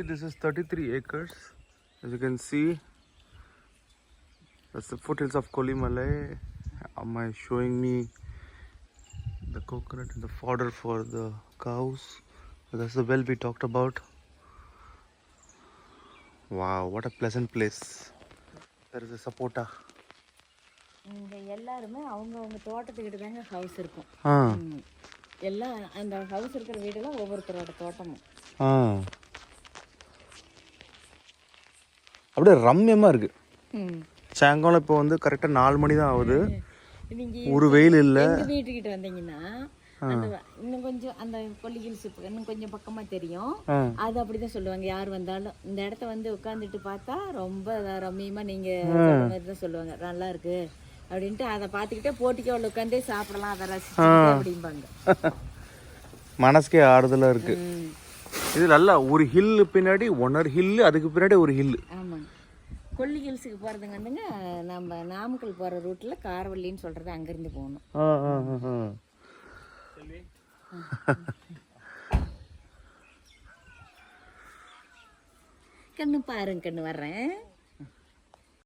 This is 33 acres. As you can see, that's the foothills of Kolimalai. Amma is showing me the coconut and the fodder for the cows. That's the well we talked about. Wow, what a pleasant place. There is a sapota. இங்கே எல்லாருமே அவங்கவுங்க தோட்டத்துக்கிட்ட தாங்க house இருக்கும். ஆ எல்லாம் அந்த house இருக்கிற வீடெல்லாம் ஒவ்வொருத்தரோட தோட்டமும். ஆ அப்படியே ரம்யமாக இருக்கு. சாயங்காலம் இப்போ வந்து கரெக்டாக 4 மணி தான் ஆகுது. ஒரு வெயில் இல்லை. எங்கள் வீட்டுக்கிட்ட வந்தீங்கன்னா அந்த இன்னும் கொஞ்சம் அந்த கொல்லி ஹில்ஸ் இன்னும் கொஞ்சம் பக்கமாக தெரியும். அது அப்படிதான் சொல்லுவாங்க. யார் வந்தாலும் இந்த இடத்த வந்து உட்காந்துட்டு பார்த்தா ரொம்ப ரம்மியமாக நீங்கள் மாதிரி தான் சொல்லுவாங்க. நல்லா இருக்கு அப்படின்ட்டு அதை பார்த்துக்கிட்டே போட்டிக்கோவில் உட்காந்தே சாப்பிடலாம், அதை ரசிச்சு அப்படிம்பாங்க. மனசுக்கே ஆறுதலாக இருக்கு. இது நல்லா ஒரு ஹில்லு பின்னாடி ஒன்னொரு ஹில்லு, அதுக்கு பின்னாடி ஒரு ஹில்லு. ஆமாங்க. கொல்லி ஹில்ஸுக்கு போகிறதுங்க வந்துங்க நம்ம நாமக்கல் போகிற ரூட்டில் காரவள்ளின்னு சொல்கிறது அங்கேருந்து போகணும். கண்ணு பாருங்க, கண்ணு வர்றேன்.